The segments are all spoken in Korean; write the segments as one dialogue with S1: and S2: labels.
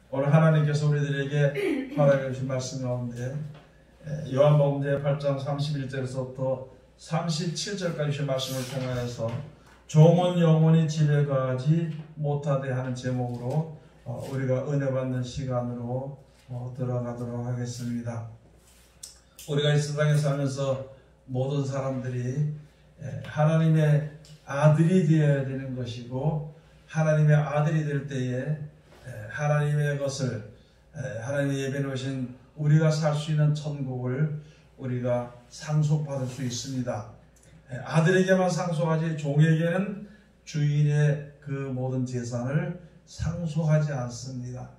S1: 오늘 하나님께서 우리들에게 허락해 주신 말씀 가운데 요한복음 제8장 31절에서부터 37절까지 주신 말씀을 통하여서 종은 영원히 집에 가지 못하되 하는 제목으로 우리가 은혜 받는 시간으로 들어가도록 하겠습니다. 우리가 이 세상에 살면서 모든 사람들이 하나님의 아들이 되어야 되는 것이고, 하나님의 아들이 될 때에 하나님의 것을, 하나님의 예배 놓으신 우리가 살 수 있는 천국을 우리가 상속받을 수 있습니다. 아들에게만 상속하지 종에게는 주인의 그 모든 재산을 상속하지 않습니다.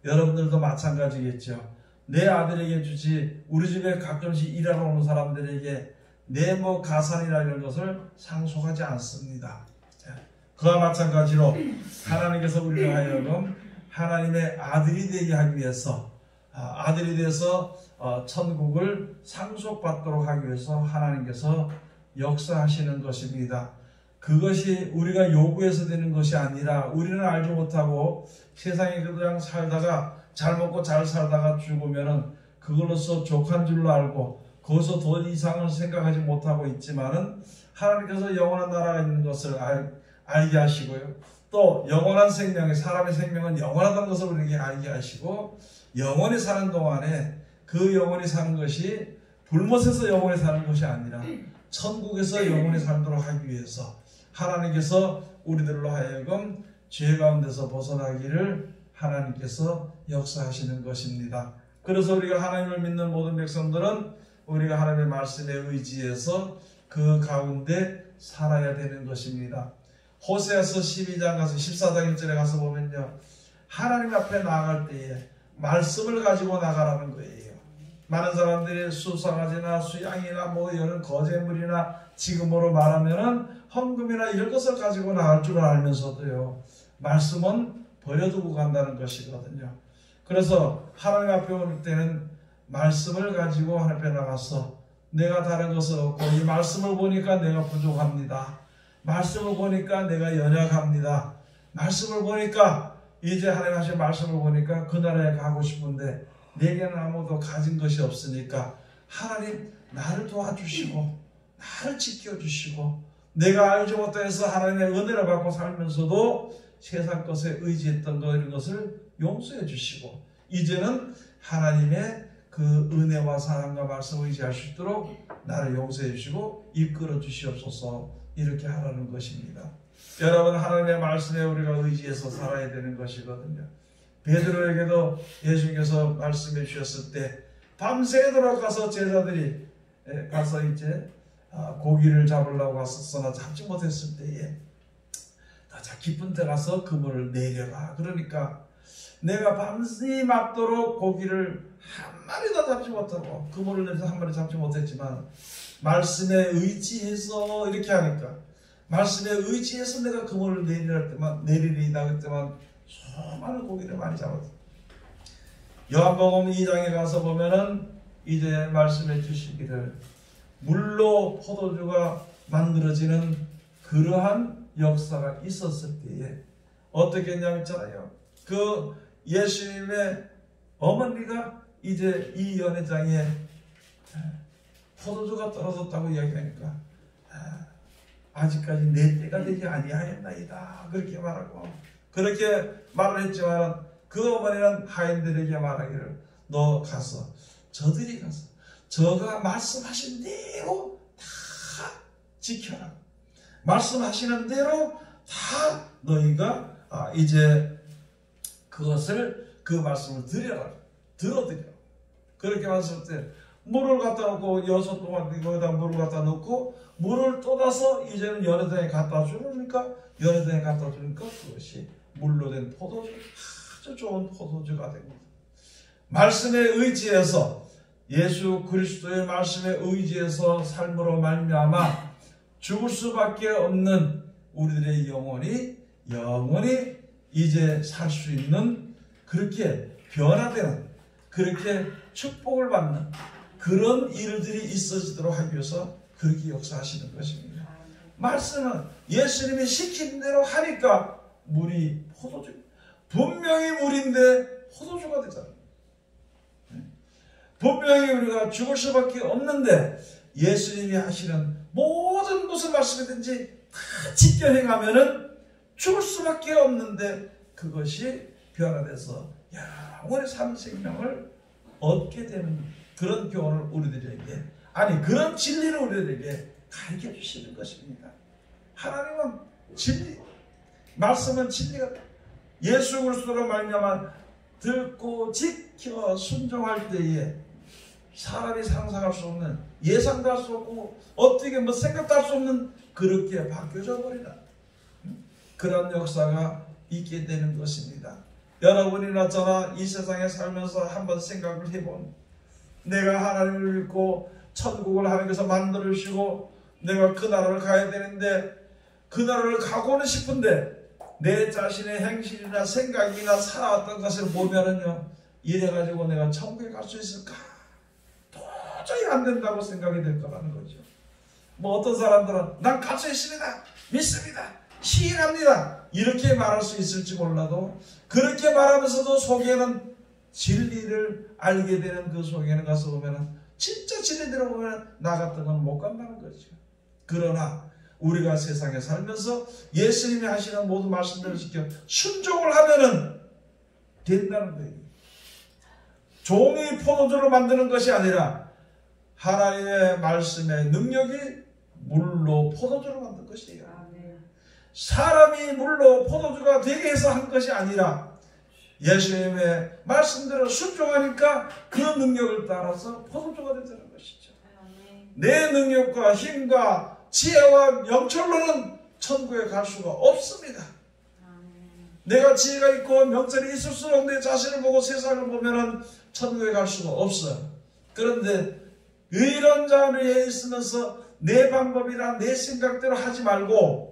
S1: 여러분들도 마찬가지겠죠. 내 아들에게 주지 우리 집에 가끔씩 일하러 오는 사람들에게 내 가산이나 이런 것을 상속하지 않습니다. 그와 마찬가지로 하나님께서 우리를 하여금 하나님의 아들이 되게 하기 위해서, 아들이 돼서 천국을 상속받도록 하기 위해서 하나님께서 역사하시는 것입니다. 그것이 우리가 요구해서 되는 것이 아니라, 우리는 알지 못하고 세상에 그냥 살다가 잘 먹고 잘 살다가 죽으면은 그걸로서 족한 줄로 알고 거기서 더 이상은 생각하지 못하고 있지만은, 하나님께서 영원한 나라가 있는 것을 알게 하시고요, 또 영원한 생명이, 사람의 생명은 영원하다는 것을 우리에게 알게 하시고, 영원히 사는 동안에 그 영원히 사는 것이 불못에서 영원히 사는 것이 아니라 천국에서 영원히 살도록 하기 위해서 하나님께서 우리들로 하여금 죄 가운데서 벗어나기를 하나님께서 역사하시는 것입니다. 그래서 우리가 하나님을 믿는 모든 백성들은 우리가 하나님의 말씀에 의지해서 그 가운데 살아야 되는 것입니다. 호세아서 12장 가서 14장 1절에 가서 보면요, 하나님 앞에 나아갈 때에 말씀을 가지고 나가라는 거예요. 많은 사람들이 수상아지나 수양이나 이런 거제물이나 지금으로 말하면은 헌금이나 이런 것을 가지고 나갈 줄 알면서도요, 말씀은 버려두고 간다는 것이거든요. 그래서 하나님 앞에 올 때는 말씀을 가지고 하나님 앞에 나가서, 내가 다른 것을 없고 이 말씀을 보니까 내가 부족합니다. 말씀을 보니까 내가 연약합니다. 말씀을 보니까, 이제 하나님 하신 말씀을 보니까 그 나라에 가고 싶은데 내게는 아무도 가진 것이 없으니까 하나님 나를 도와주시고 나를 지켜주시고, 내가 알지 못해서 하나님의 은혜를 받고 살면서도 세상 것에 의지했던 것, 이런 것을 용서해 주시고, 이제는 하나님의 그 은혜와 사랑과 말씀을 의지할 수 있도록 나를 용서해 주시고 이끌어 주시옵소서, 이렇게 하라는 것입니다. 여러분, 하나님의 말씀에 우리가 의지해서 살아야 되는 것이거든요. 베드로에게도 예수님께서 말씀해 주셨을 때 밤새도록 가서 제자들이 가서 이제 고기를 잡으려고 갔었으나 잡지 못했을 때에 더 깊은 데 가서 그물을 내려라. 그러니까 내가 밤새 맞도록 고기를 한 마리도 잡지 못하고 그물을 내려서 한 마리 잡지 못했지만 말씀에 의지해서 이렇게 하니까, 말씀에 의지해서 내가 그물을 내리리다 그때만 수많은 고기를 많이 잡았어요. 요한복음 2장에 가서 보면은 이제 말씀해 주시기를, 물로 포도주가 만들어지는 그러한 역사가 있었을 때에 어떻게 했냐면 있잖아요. 그 예수님의 어머니가 이제 이 연회장에 포도주가 떨어졌다고 이야기하니까 아직까지 내 때가 되지 아니하였나이다, 그렇게 말하고, 그렇게 말을 했지만 그 어머니는 하인들에게 말하기를, 너 가서 저들이 가서 저가 말씀하신 대로 다 지켜라. 말씀하시는 대로 다 너희가 이제 그 말씀을 들어드려. 그렇게 말씀할 때 물을 갖다 놓고 6 동안 거기다 물을 갖다 놓고 물을 떠다서 이제는 연회장에 갖다 주니까, 연회장에 갖다 주니까 그것이 물로 된 포도주, 아주 좋은 포도주가 됩니다. 말씀에 의지해서, 예수 그리스도의 말씀에 의지해서 삶으로 말미암아 죽을 수밖에 없는 우리들의 영혼이 이제 살 수 있는, 그렇게 변화되는, 그렇게 축복을 받는 그런 일들이 있어지도록 하기 위해서 그렇게 역사하시는 것입니다. 말씀은 예수님이 시킨 대로 하니까 물이 포도주, 분명히 물인데 천도가 되잖아요. 분명히 우리가 죽을 수밖에 없는데 예수님이 하시는 모든 무슨 말씀이든지 다 지켜 행하면은 죽을 수밖에 없는데 그것이 변화돼서 영원의 산 생명을 얻게 되는 그런 교훈을 우리들에게, 아니 그런 진리를 우리들에게 가르쳐 주시는 것입니다. 하나님은 진리, 말씀은 진리가 예수 그리스도로 말미암아 듣고 지켜 순종할 때에 사람이 상상할 수 없는, 예상도 할 수 없고 어떻게 뭐 생각도 할 수 없는 그렇게 바뀌어져 버리는 그런 역사가 있게 되는 것입니다. 여러분이나 저나 이 세상에 살면서 한번 생각을 해본, 내가 하나님을 믿고 천국을 하나님께서 만들어 주시고 내가 그 나라를 가야 되는데 그 나라를 가고는 싶은데 내 자신의 행실이나 생각이나 살아왔던 것을 보면은요, 이래가지고 내가 천국에 갈 수 있을까? 도저히 안 된다고 생각이 될 거라는 거죠. 뭐 어떤 사람들은 난 갈 수 있습니다, 믿습니다, 시행합니다 이렇게 말할 수 있을지 몰라도 그렇게 말하면서도 속에는 진리를 알게 되는 그 속에는 가서 보면은 진짜 진리대로 보면 나 같은 건 못 간다는 거죠. 그러나 우리가 세상에 살면서 예수님이 하시는 모든 말씀들을 지켜 순종을 하면은 된다는 거예요. 종이 포도주를 만드는 것이 아니라 하나님의 말씀의 능력이 물로 포도주를 만든 것이에요. 사람이 물로 포도주가 되게 해서 한 것이 아니라 예수님의 말씀대로 순종하니까 그 능력을 따라서 포도주가 된다는 것이죠. 내 능력과 힘과 지혜와 명철로는 천국에 갈 수가 없습니다. 내가 지혜가 있고 명철이 있을수록 내 자신을 보고 세상을 보면은 천국에 갈 수가 없어요. 그런데 이런 자리에 있으면서 내 방법이나 내 생각대로 하지 말고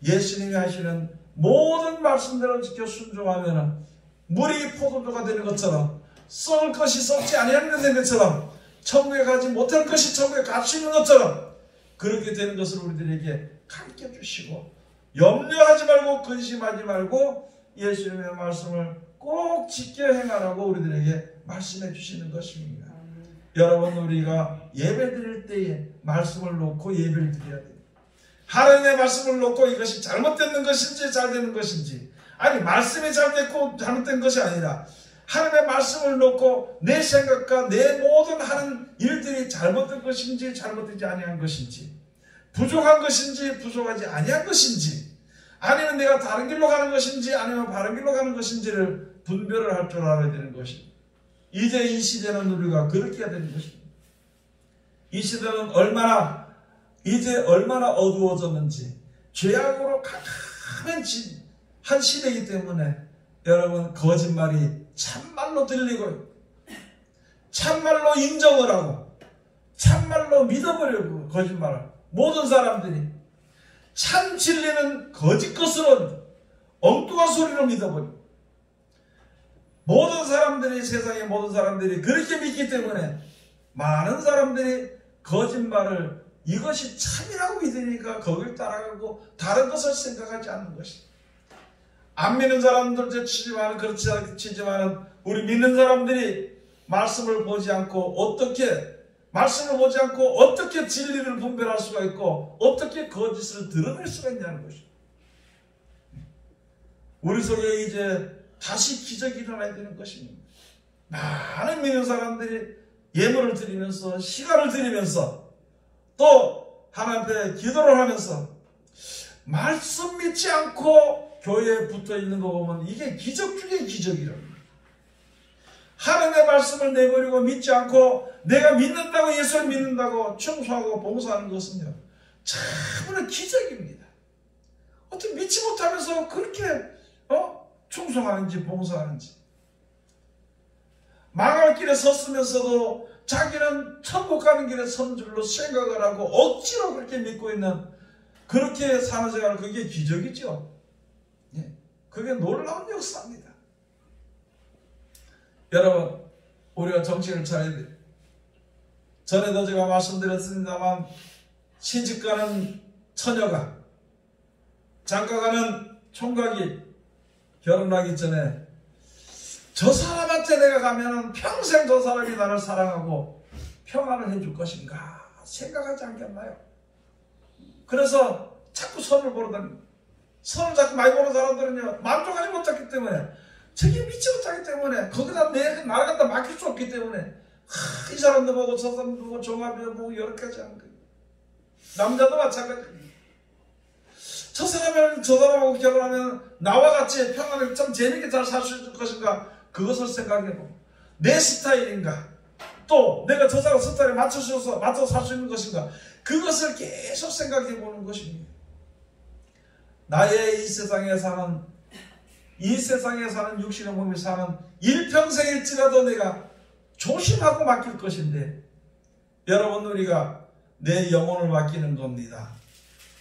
S1: 예수님이 하시는 모든 말씀대로 지켜 순종하면은 물이 포도주가 되는 것처럼, 썩을 것이 썩지 아니하는 것처럼, 천국에 가지 못할 것이 천국에 갈 수 있는 것처럼 그렇게 되는 것을 우리들에게 가르쳐 주시고, 염려하지 말고 근심하지 말고 예수님의 말씀을 꼭 지켜 행하라고 우리들에게 말씀해 주시는 것입니다. 여러분, 우리가 예배 드릴 때에 말씀을 놓고 예배를 드려야 돼요. 하나님의 말씀을 놓고 이것이 잘못된 것인지 잘 되는 것인지, 아니 말씀이 잘됐고 잘못된 것이 아니라 하나님의 말씀을 놓고 내 생각과 내 모든 하는 일들이 잘못된 것인지 잘못되지 아니한 것인지, 부족한 것인지 부족하지 아니한 것인지, 아니면 내가 다른 길로 가는 것인지 아니면 바른 길로 가는 것인지를 분별을 할 줄 알아야 되는 것입니다. 이제 이 시대는 우리가 그렇게 해야 되는 것입니다. 이 시대는 이제 얼마나 어두워졌는지, 죄악으로 캄캄한 한 시대이기 때문에 여러분, 거짓말이 참말로 들리고 참말로 인정을 하고 참말로 믿어버리고 거짓말을 모든 사람들이 참 진리는 거짓 것으로 엉뚱한 소리로 믿어버리고, 모든 사람들이, 세상의 모든 사람들이 그렇게 믿기 때문에 많은 사람들이 거짓말을 이것이 참이라고 믿으니까 거기를 따라가고 다른 것을 생각하지 않는 것입니다. 안 믿는 사람들도 치지만, 그렇지 치지만은 우리 믿는 사람들이 말씀을 보지 않고 어떻게 진리를 분별할 수가 있고 어떻게 거짓을 드러낼 수가 있냐는 것입니다. 우리 속에 이제 다시 기적이 일어나야 되는 것입니다. 많은 믿는 사람들이 예물을 드리면서 시간을 드리면서 또 하나님 앞에 기도를 하면서 말씀 믿지 않고 교회에 붙어 있는 거 보면 이게 기적 중에 기적이랍니다. 하나님의 말씀을 내버리고 믿지 않고 내가 믿는다고, 예수를 믿는다고 충성하고 봉사하는 것은요, 참으로 기적입니다. 어떻게 믿지 못하면서 그렇게 충성하는지 봉사하는지. 망할 길에 섰으면서도 자기는 천국 가는 길에 선 줄로 생각을 하고 억지로 그렇게 믿고 있는, 그렇게 사는 생활, 그게 기적이죠. 예, 그게 놀라운 역사입니다. 여러분, 우리가 정신을 차려야 돼요. 전에도 제가 말씀드렸습니다만, 시집가는 처녀가, 장가가는 총각이 결혼하기 전에 저 사람한테 곳에 내가 가면은 평생 저 사람이 나를 사랑하고 평안을 해줄 것인가 생각하지 않겠나요? 그래서 자꾸 선을 보러 다닙니다. 선을 자꾸 많이 보는 사람들은요, 만족하지 못했기 때문에, 저게 미치 못하기 때문에, 거기다 나를 갖다 맡길 수 없기 때문에, 이 사람도 보고 저 사람도 보고 종합도 보고 여러 가지 하는 거예요. 남자도 마찬가지예요. 저 사람하고 결혼하면 나와 같이 평안하게 참 재밌게 잘 살 수 있을 것인가, 그것을 생각해보고, 내 스타일인가, 또 내가 저 사람 스타일에 맞춰 살 수 있는 것인가, 그것을 계속 생각해보는 것입니다. 나의 이 세상에 사는 육신의 몸이 사는 일평생일지라도 내가 조심하고 맡길 것인데, 여러분, 우리가 내 영혼을 맡기는 겁니다.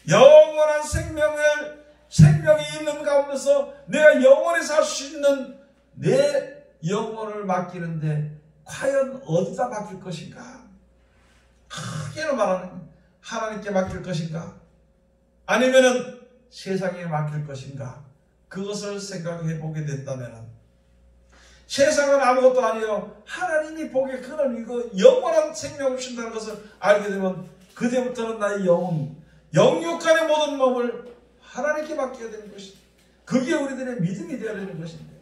S1: 영원한 생명이 있는 가운데서 내가 영원히 살 수 있는 내 영혼을 맡기는데 과연 어디다 맡길 것인가? 크게는 말하는 하나님께 맡길 것인가? 아니면은 세상에 맡길 것인가? 그것을 생각해 보게 된다면 세상은 아무것도 아니요, 하나님이 보기에 그는 이거 영원한 생명을 주신다는 것을 알게 되면 그때부터는 나의 영육간의 모든 몸을 하나님께 맡겨야 되는 것이다. 그게 우리들의 믿음이 되어야 되는 것인데,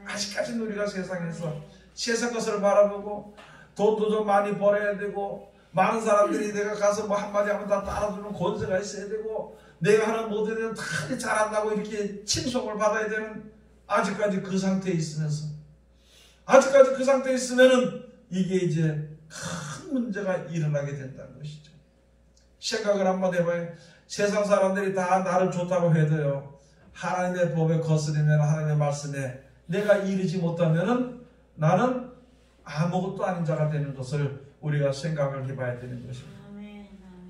S1: 아직까지는 우리가 세상에서 세상 것을 바라보고 돈도 좀 많이 벌어야 되고, 많은 사람들이 내가 가서 뭐 한마디 하면 다 따라주는 권세가 있어야 되고, 내가 하는 모든 일은 다 잘한다고 이렇게 칭송을 받아야 되는, 아직까지 그 상태에 있으면은 이게 이제 큰 문제가 일어나게 된다는 것이죠. 생각을 한번 해봐요. 세상 사람들이 다 나를 좋다고 해도요, 하나님의 법에 거스르면, 하나님의 말씀에 내가 이르지 못하면은 나는 아무것도 아닌 자가 되는 것을 우리가 생각을 해봐야 되는 것입니다.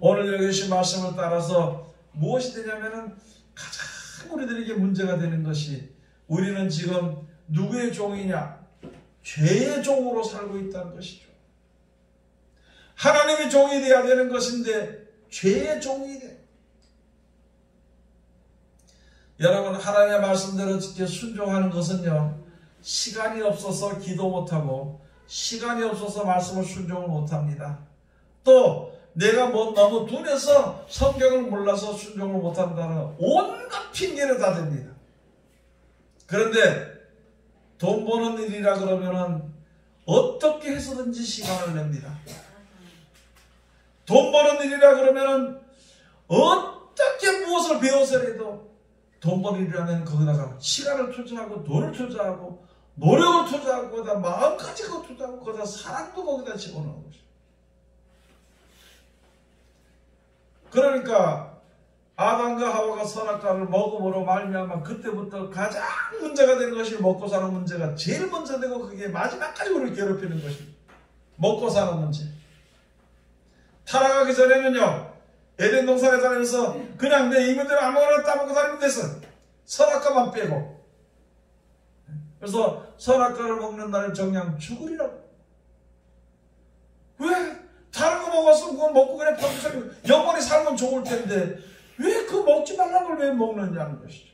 S1: 오늘 여기 계신 말씀을 따라서 무엇이 되냐면은, 가장 우리들에게 문제가 되는 것이, 우리는 지금 누구의 종이냐? 죄의 종으로 살고 있다는 것이죠. 하나님의 종이 되어야 되는 것인데 죄의 종이 돼. 여러분, 하나님의 말씀대로 지켜 순종하는 것은요, 시간이 없어서 기도 못하고 시간이 없어서 말씀을 순종을 못합니다. 또 내가 너무 둔해서 성경을 몰라서 순종을 못한다는 온갖 핑계를 다 댑니다. 그런데 돈 버는 일이라 그러면은 어떻게 해서든지 시간을 냅니다. 돈 버는 일이라 그러면은 어떻게 무엇을 배워서라도 돈 버는 일이라면 거기다가 시간을 투자하고 돈을 투자하고 노력을 투자하고 거기다 마음까지 그거 투자하고 거기다 사랑도 거기다 집어넣는 것이죠. 그러니까 아담과 하와가 선악과를 먹음으로 말미암아 그때부터 가장 문제가 된 것이 먹고 사는 문제가 제일 먼저 되고, 그게 마지막까지 우리를 괴롭히는 것입니다. 먹고 사는 문제. 타락하기 전에는요, 에덴 동산에 다니면서 그냥 내 이민대로 아무거나 따먹고 다니면 됐어. 선악과만 빼고. 그래서 선악과를 먹는 날은 정녕 죽으리라고. 왜? 다른 거 먹어서 그거 먹고 그냥 영원히 살면 좋을 텐데 왜 그 먹지 말라는 걸 왜 먹느냐는 것이죠.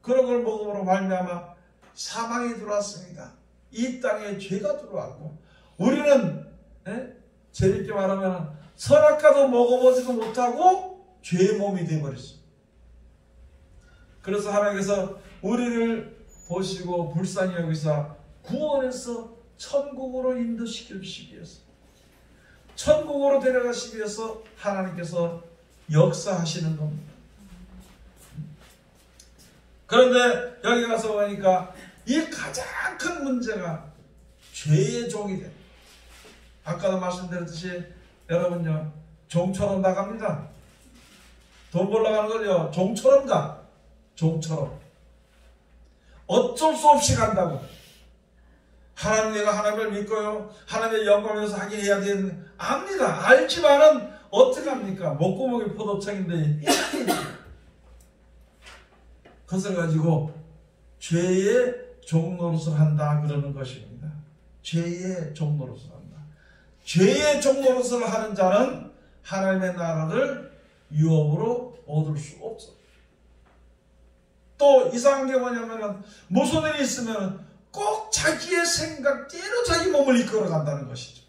S1: 그런 걸 먹음으로 말미암아 사망이 들어왔습니다. 이 땅에 죄가 들어왔고, 우리는 재밌게 말하면 선악과도 먹어보지도 못하고 죄의 몸이 되어버렸어요. 그래서 하나님께서 우리를 보시고 불쌍히 여기사 구원해서 천국으로 인도시키시기 위해서, 천국으로 데려가시기 위해서 하나님께서 역사하시는 겁니다. 그런데 여기 가서 보니까 이 가장 큰 문제가 죄의 종이 됩니다. 아까도 말씀드렸듯이 여러분요, 종처럼 나갑니다. 돈 벌러 가는 걸요, 종처럼 가. 종처럼. 어쩔 수 없이 간다고. 내가 하나님을 믿고요, 하나님의 영광을 위해서 하게 해야 되는, 압니다. 알지만은 어떻게 합니까? 목구멍이 포도청인데 그것을 가지고 죄의 종노릇을 한다 그러는 것입니다. 죄의 종노릇을 한다. 죄의 종노릇을 하는 자는 하나님의 나라를 유업으로 얻을 수 없어. 또 이상한 게 뭐냐면은 무슨 일이 있으면 꼭 꼭 자기의 생각대로 자기 몸을 이끌어간다는 것이죠.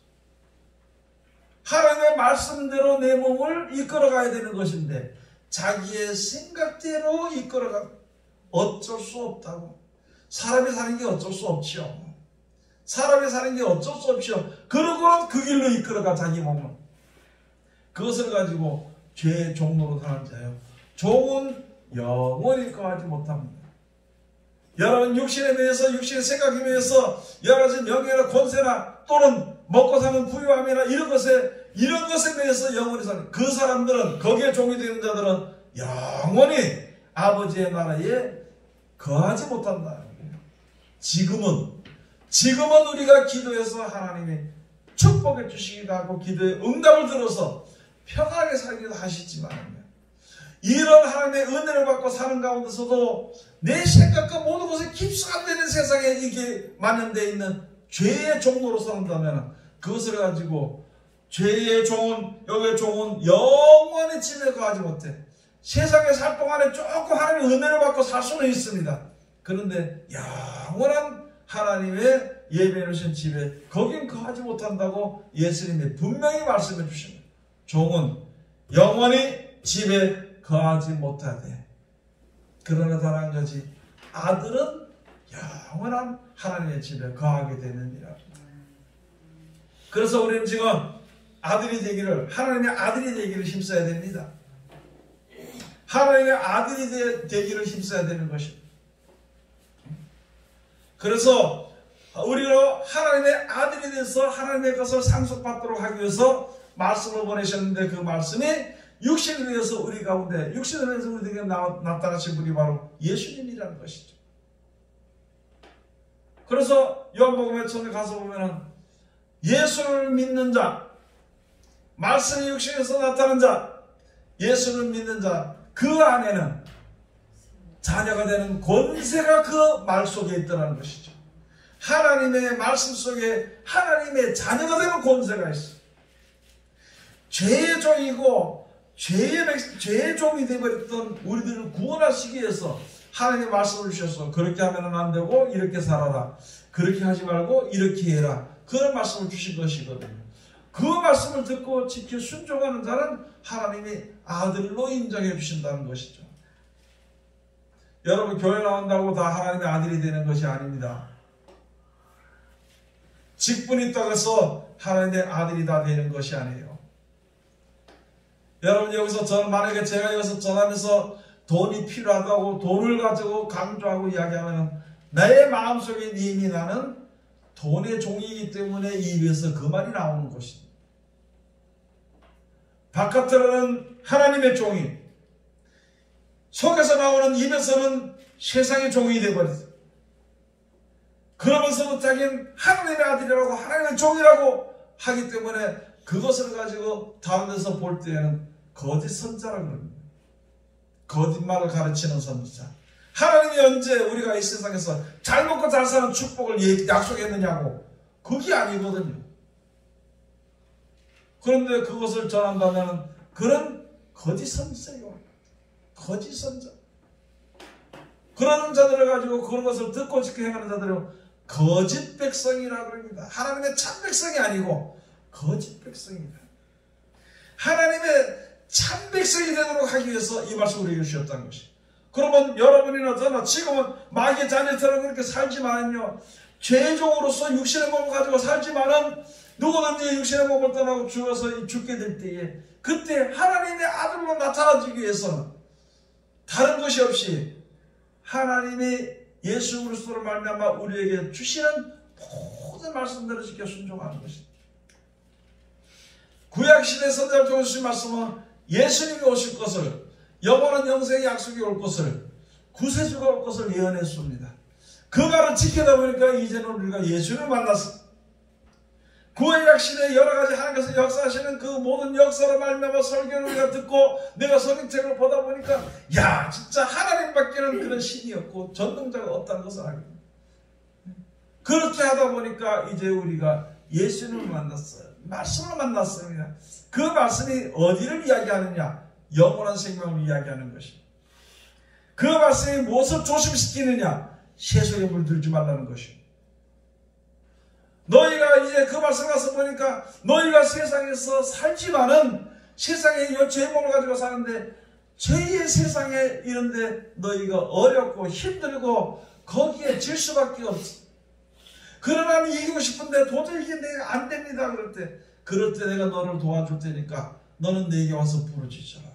S1: 하나님의 말씀대로 내 몸을 이끌어가야 되는 것인데 자기의 생각대로 이끌어가 어쩔 수 없다고. 사람이 사는 게 어쩔 수 없지요. 사람이 사는 게 어쩔 수 없지요. 그러고는 그 길로 이끌어가 자기 몸을. 그것을 가지고 죄의 종로로 사는 자요. 종은 영원히 거하지 못합니다. 여러분 육신에 대해서 육신의 생각에 대해서 여러 가지 명예나 권세나 또는 먹고 사는 부유함이나 이런 것에 대해서 영원히 사는 그 사람들은 거기에 종이 되는 자들은 영원히 아버지의 나라에 거하지 못한다는 거예요. 지금은 우리가 기도해서 하나님이 축복해 주시기도 하고 기도의 응답을 들어서 평안하게 살기도 하시지만 이런 하나님의 은혜를 받고 사는 가운데서도 내 생각과 모든 것에 깊숙 안 되는 세상에 이게 만연되어 있는 죄의 종로로 산다면 그것을 가지고 죄의 종은 여기의 종은 영원히 집에 거하지 못해. 세상에 살 동안에 조금 하나님의 은혜를 받고 살 수는 있습니다. 그런데 영원한 하나님의 예배해 놓으신 집에 거긴 거하지 못한다고 예수님이 분명히 말씀해 주십니다. 종은 영원히 집에 거하지 못하되 그러나 단 한 가지 아들은 영원한 하나님의 집에 거하게 되느니라. 그래서 우리는 지금 아들이 되기를 하나님의 아들이 되기를 힘써야 됩니다. 하나님의 아들이 되기를 힘써야 되는 것입니다. 그래서 우리로 하나님의 아들이 돼서 하나님의 것을 상속받도록 하기 위해서 말씀을 보내셨는데 그 말씀이 육신을 위해서 우리 가운데 육신을 위해서 우리에게 나타나신 분이 바로 예수님이라는 것이죠. 그래서 요한복음에 처음에 가서 보면은 예수를 믿는 자, 말씀이 육신에서 나타난 자, 예수를 믿는 자, 그 안에는 자녀가 되는 권세가 그 말 속에 있다는 것이죠. 하나님의 말씀 속에 하나님의 자녀가 되는 권세가 있어요. 죄의 종이고 죄의 종이 되어버렸던 우리들을 구원하시기 위해서 하나님의 말씀을 주셔서 그렇게 하면 안 되고 이렇게 살아라. 그렇게 하지 말고 이렇게 해라. 그런 말씀을 주신 것이거든요. 그 말씀을 듣고 지켜 순종하는 자는 하나님이 아들로 인정해 주신다는 것이죠. 여러분 교회 나온다고 다 하나님의 아들이 되는 것이 아닙니다. 직분이 있다고 해서 하나님의 아들이 다 되는 것이 아니에요. 여러분 여기서 만약에 제가 여기서 전하면서 돈이 필요하다고 돈을 가지고 강조하고 이야기하면 내 마음속에 이미 나는 돈의 종이기 때문에 입에서 그 말이 나오는 것입니다. 바깥으로는 하나님의 종이, 속에서 나오는 입에서는 세상의 종이 되어버렸어요. 그러면서도 자기는 하나님의 아들이라고 하나님의 종이라고 하기 때문에 그것을 가지고 다른 데서 볼 때에는 거짓 선자라고 합니다. 거짓말을 가르치는 선자. 하나님이 언제 우리가 이 세상에서 잘 먹고 잘 사는 축복을 약속했느냐고. 그게 아니거든요. 그런데 그것을 전한다면 그런 거짓 선자예요. 거짓 선자. 그런 자들을 가지고 그런 것을 듣고 지켜 행하는 자들은 거짓 백성이라고 합니다. 하나님의 참 백성이 아니고 거짓 백성입니다. 하나님의 참 백성이 되도록 하기 위해서 이 말씀을 우리에게 주셨다는 것이. 그러면 여러분이나 저나 지금은 마귀의 자녀처럼 그렇게 살지만요, 죄종으로서 육신의 몸을 가지고 살지만은 누구든지 육신의 몸을 떠나고 죽어서 죽게 될 때에 그때 하나님의 아들로 나타나기 위해서는 다른 것이 없이 하나님이 예수 그리스도를 말미암아 우리에게 주시는 모든 말씀대로 지켜 순종하는 것입니다. 구약시대 선지자를 통해 주신 말씀은 예수님이 오실 것을, 영원한 영생의 약속이 올 것을, 구세주가 올 것을 예언했습니다. 그 말을 지키다 보니까 이제는 우리가 예수를 만났습니다. 구약시대에 여러 가지 하나님께서 역사하시는 그 모든 역사로 말미암아 설교를 우리가 듣고 내가 성경책을 보다 보니까 야 진짜 하나님밖에는 그런 신이 없고 전능자가 없다는 것을 알게 됩니다. 그렇게 하다 보니까 이제 우리가 예수님을 만났어요. 말씀을 만났습니다. 그 말씀이 어디를 이야기하느냐? 영원한 생명을 이야기하는 것입니다. 그 말씀이 무엇을 조심시키느냐? 세속에 물들지 말라는 것입니다. 너희가 이제 그 말씀 가서 보니까 너희가 세상에서 살지만은 세상에 이 죄목을 가지고 사는데 죄의 세상에 이런데 너희가 어렵고 힘들고 거기에 질 수밖에 없어. 그러나 이기고 싶은데 도저히 이게 내가 안 됩니다. 그럴 때 내가 너를 도와줄 테니까 너는 내게 와서 부르짖어라.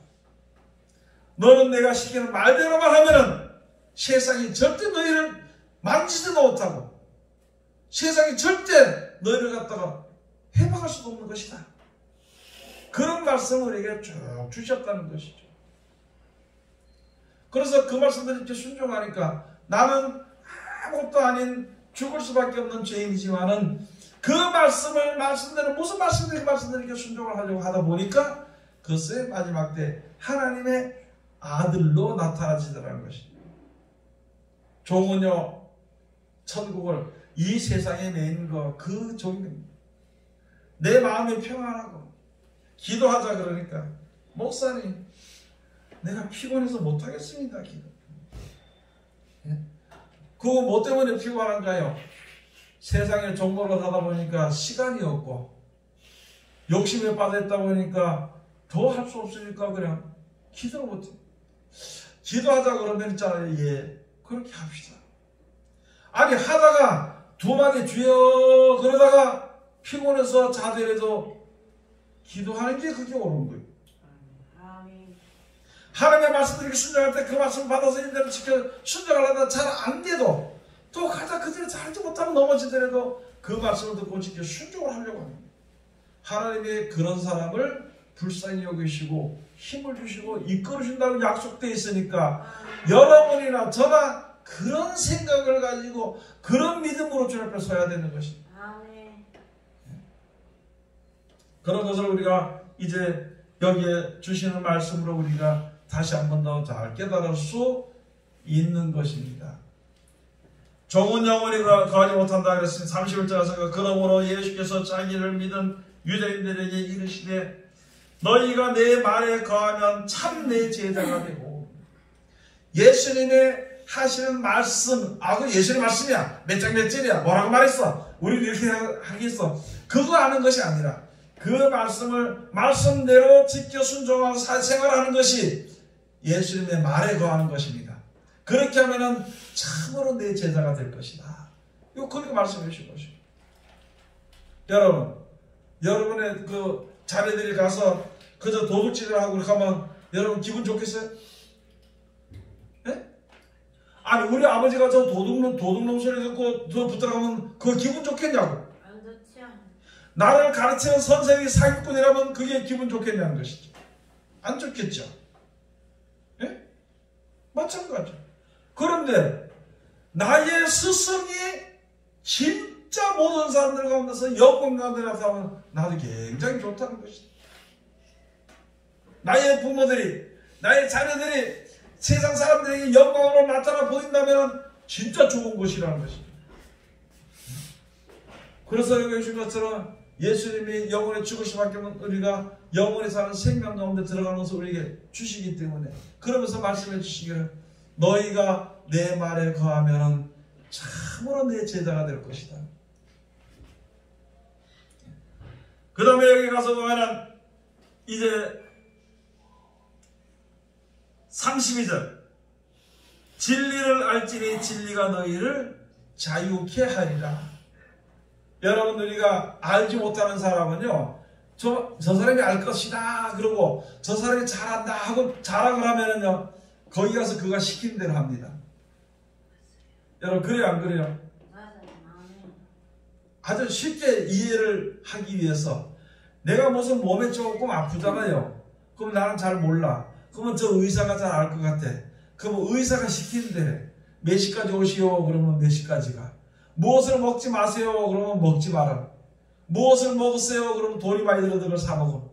S1: 너는 내가 시키는 말대로만 하면은 세상이 절대 너희를 만지지도 못하고 세상이 절대 너희를 갖다가 해방할 수도 없는 것이다. 그런 말씀을 우리에게 쭉 주셨다는 것이죠. 그래서 그 말씀을 이렇게 순종하니까 나는 아무것도 아닌 죽을 수밖에 없는 죄인이지만은 그 말씀대로 무슨 말씀대로 그 말씀대로 이렇게 순종을 하려고 하다 보니까 글쎄 마지막 때 하나님의 아들로 나타나시더라는 것입니다. 종은요 천국을 이 세상에 내는 거 그 종입니다. 내 마음이 평안하고 기도하자 그러니까 목사님 내가 피곤해서 못하겠습니다. 기도. 그거 뭐 때문에 피곤한가요? 세상에 정보를 하다 보니까 시간이 없고 욕심에 빠져있다 보니까 더 할 수 없으니까 그냥 기도를 못해. 기도하자 그러면 있잖아요. 예, 그렇게 합시다. 아니 하다가 두 마디 주여 그러다가 피곤해서 자더라도 기도하는 게 그게 옳은 거예요. 하나님의 말씀을 이렇게 순종할 때 그 말씀을 받아서 인대로 지켜 순종하려다 잘 안 돼도 또 가다 그대로 잘하지 못하면 넘어지더라도 그 말씀을 듣고 지켜 순종을 하려고 합니다. 하나님이 그런 사람을 불쌍히 여기시고 힘을 주시고 이끌어준다고 약속되어 있으니까 여러분이나 저나 그런 생각을 가지고 그런 믿음으로 주 앞에 서야 되는 것입니다. 그런 것을 우리가 이제 여기에 주시는 말씀으로 우리가 다시 한 번 더 잘 깨달을 수 있는 것입니다. 종은 영원히 거하지 못한다 그랬으니 31절에서 그러므로 예수께서 자기를 믿은 유대인들에게 이르시되 너희가 내 말에 거하면 참 내 제자가 되고 예수님의 하시는 말씀 그 예수님의 말씀이야 몇 장 몇 절이야 뭐라고 말했어 우리 이렇게 하겠어 그거 아는 것이 아니라 그 말씀을 말씀대로 지켜 순종하고 생활하는 것이 예수님의 말에 거하는 것입니다. 그렇게 하면은 참으로 내 제자가 될 것이다. 이거 그렇게 말씀해 주신 것입니다. 여러분의 그 자녀들이 가서 그저 도둑질을 하고 그렇게 하면 여러분 기분 좋겠어요? 네? 아니 우리 아버지가 저 도둑놈 소리 듣고 저 붙들어가면 그거 기분 좋겠냐고. 나를 가르치는 선생이 사기꾼이라면 그게 기분 좋겠냐는 것이죠. 안 좋겠죠. 예? 마찬가지. 그런데 나의 스승이 진짜 모든 사람들 가운데서 여권 가운데 나타나면 나도 굉장히 좋다는 것이죠. 나의 부모들이 나의 자녀들이 세상 사람들에게 영광으로 나타나 보인다면 진짜 좋은 것이라는 것입니다. 그래서 여기 주신 것처럼 예수님이 영원히 죽으실 수밖에 없는 우리가 영원히 사는 생명 가운데 들어가는 것을 우리에게 주시기 때문에 그러면서 말씀해 주시기를 너희가 내 말에 거하면 참으로 내 제자가 될 것이다. 그 다음에 여기 가서 보면은 이제 32절 진리를 알지니 진리가 너희를 자유케 하리라. 여러분 우리가 알지 못하는 사람은요 저 사람이 알 것이다 그러고 저 사람이 잘한다 하고 자랑을 하면은요 거기 가서 그가 시키는 대로 합니다. 여러분 그래요 안 그래요? 아주 쉽게 이해를 하기 위해서 내가 무슨 몸에 조금 아프잖아요. 그럼 나는 잘 몰라. 그러면 저 의사가 잘 알 것 같아. 그럼 의사가 시키는 대로 몇 시까지 오시오 그러면 몇 시까지 가. 무엇을 먹지 마세요 그러면 먹지 마라. 무엇을 먹으세요 그러면 돈이 많이 들어서 그걸 사 먹어.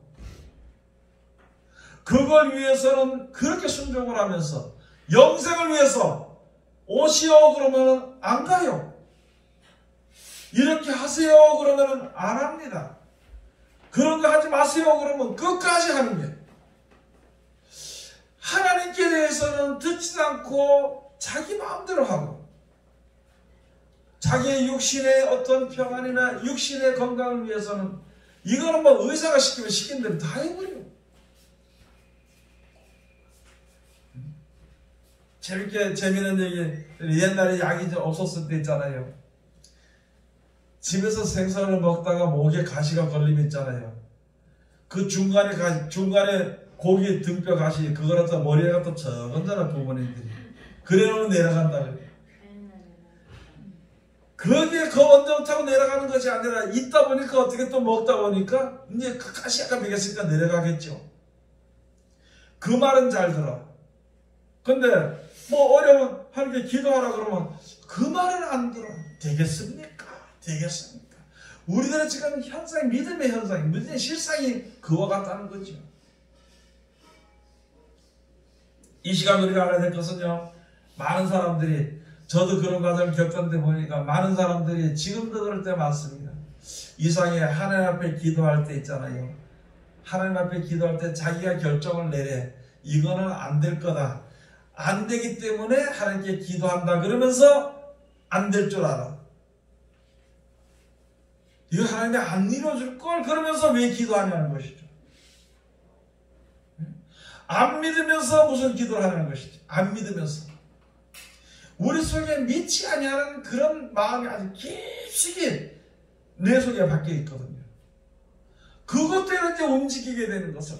S1: 그걸 위해서는 그렇게 순종을 하면서 영생을 위해서 오시오 그러면 안 가요. 이렇게 하세요 그러면 안 합니다. 그런 거 하지 마세요 그러면 끝까지 하는 게 하나님께 대해서는 듣지 않고 자기 마음대로 하고 자기의 육신의 어떤 평안이나 육신의 건강을 위해서는 이거는 뭐 의사가 시키면 시킨 대로 다 해버려. 재밌게 재미있는 얘기, 옛날에 약이 없었을 때 있잖아요. 집에서 생선을 먹다가 목에 가시가 걸리면 있잖아요. 그 중간에 고기 등뼈 가시 그걸 갖다 머리에 갖다 적은잖아 부모님들이. 그래놓으면 내려간다 그래. 그게 그 언제부터 내려가는 것이 아니라 있다 보니까 어떻게 또 먹다 보니까 이제 그 가시 약간 먹였으니까 내려가겠죠. 그 말은 잘 들어. 근데 뭐 어려운 하나님께 기도하라 그러면 그 말은 안 들어. 되겠습니까? 되겠습니까? 우리들은 지금 현상이 믿음의 현상이 믿음의 실상이 그와 같다는 거죠. 이 시간 우리가 알아야 될 것은요, 많은 사람들이, 저도 그런 과정을 겪었는데 보니까 많은 사람들이 지금도 그럴 때 많습니다. 이상에 하나님 앞에 기도할 때 있잖아요. 하나님 앞에 기도할 때 자기가 결정을 내래. 이거는 안 될 거다. 안 되기 때문에 하나님께 기도한다. 그러면서 안 될 줄 알아. 이거 하나님이 안 이루어줄 걸 그러면서 왜 기도하냐는 것이죠. 안 믿으면서 무슨 기도를 하냐는 것이죠. 안 믿으면서. 우리 속에 믿지 아니하는 그런 마음이 아주 깊숙이 내 속에 박혀 있거든요. 그것 때문에 이제 움직이게 되는 것을.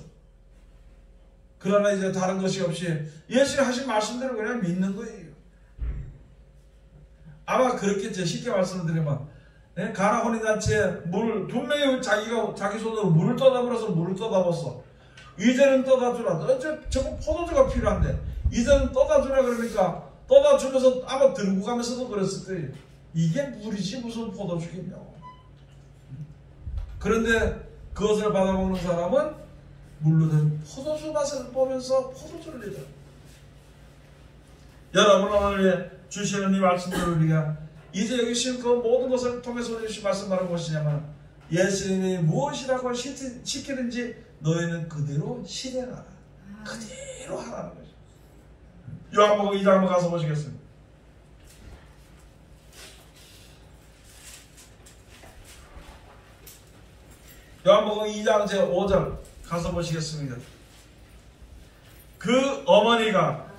S1: 그러나 이제 다른 것이 없이 예수님 하신 말씀대로 그냥 믿는 거예요. 아마 그렇게 제 쉽게 말씀드리면, 가나 혼인잔치에 물, 분명히 자기 손으로 물을 떠다버려서 물을 떠다봤어. 이제는 떠다주라. 저거 포도주가 필요한데, 이제는 떠다주라 그러니까, 떠다주면서 아마 들고 가면서도 그랬을 거예요. 이게 물이지 무슨 포도주겠냐고. 그런데 그것을 받아먹는 사람은 물로 된 포도주 맛을 보면서 포도주를 내죠. 여러분 오늘 주시는 이 말씀대로 우리가 이제 여기 지금 그 모든 것을 통해서 주신 말씀 바로 무엇이냐면, 예수님이 무엇이라고 시키는지 너희는 그대로 실행하라. 그대로 하라는 거죠. 요한복음 2장 한번 가서 보시겠습니다. 요한복음 2장 제5절 가서 보시겠습니다. 그 어머니가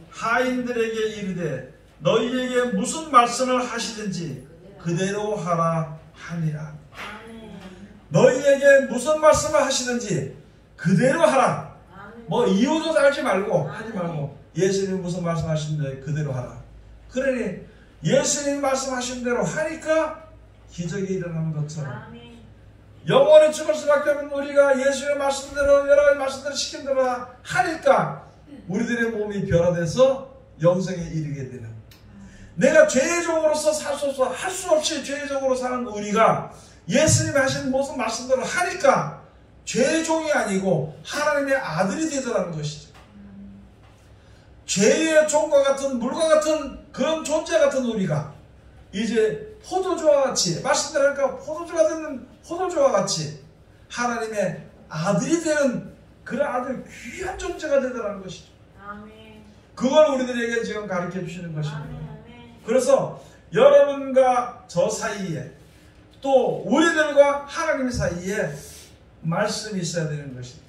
S1: 하인들에게 이르되 너희에게 무슨 말씀을 하시든지 그대로 하라 하니라. 너희에게 무슨 말씀을 하시든지 그대로 하라. 뭐 이유도 하지 말고 하지 말고 예수님이 무슨 말씀 하시는데 그대로 하라. 그러니 예수님이 말씀하신 대로 하니까 기적이 일어나는 것처럼 영원히 죽을 수밖에 없는 우리가 예수의 말씀대로 여러 가지 말씀대로 시킨 대로 하니까 우리들의 몸이 변화돼서 영생에 이르게 되는, 내가 죄의 종으로서 살 수 없어 할 수 없이 죄의 종으로 사는 우리가 예수님이 하신 모든 말씀대로 하니까 죄의 종이 아니고 하나님의 아들이 되더라는 것이죠. 죄의 종과 같은 물과 같은 그런 존재 같은 우리가 이제 포도주와 같이, 말씀대로 하니까 포도주가 되는 포도주와 같이 하나님의 아들이 되는 그런 아들 귀한 존재가 되더라는 것이죠. 그걸 우리들에게 지금 가르쳐 주시는 것입니다. 그래서 여러분과 저 사이에 또 우리들과 하나님 사이에 말씀이 있어야 되는 것입니다.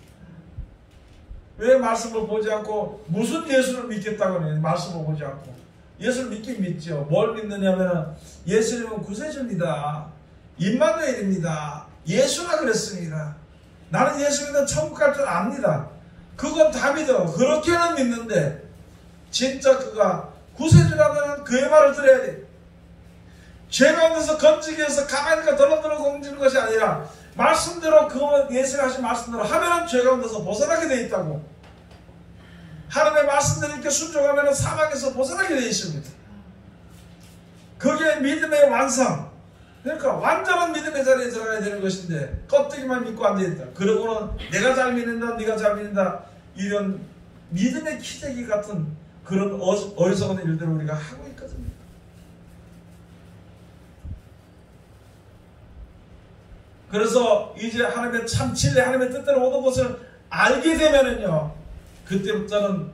S1: 왜 말씀을 보지 않고 무슨 예수를 믿겠다고 해요? 말씀을 보지 않고. 예수를 믿긴 믿죠. 뭘 믿느냐면 예수님은 구세주입니다. 임마누엘입니다. 예수가 그랬습니다. 나는 예수 믿으면 천국 갈 줄 압니다. 그건 다 믿어. 그렇게는 믿는데 진짜 그가 구세주라면 그의 말을 들어야 돼. 죄 가운데서 건지기 위해서 가만히가 덜렁덜렁 공지는 것이 아니라 말씀대로 그 예수가 하신 말씀대로 하면은 죄 가운데서 벗어나게 되어 있다고. 하나님의 말씀대로 이렇게 순종하면 사망에서 벗어나게 되어 있습니다. 그게 믿음의 완성. 그러니까 완전한 믿음의 자리에 들어가야 되는 것인데 껍데기만 믿고 앉아있다. 그러고는 내가 잘 믿는다, 네가 잘 믿는다, 이런 믿음의 키재기 같은 그런 어리석은 일들을 우리가 하고 있거든요. 그래서 이제 하나님의 참 진리, 하나님의 뜻대로 모든 것을 알게 되면은요, 그때부터는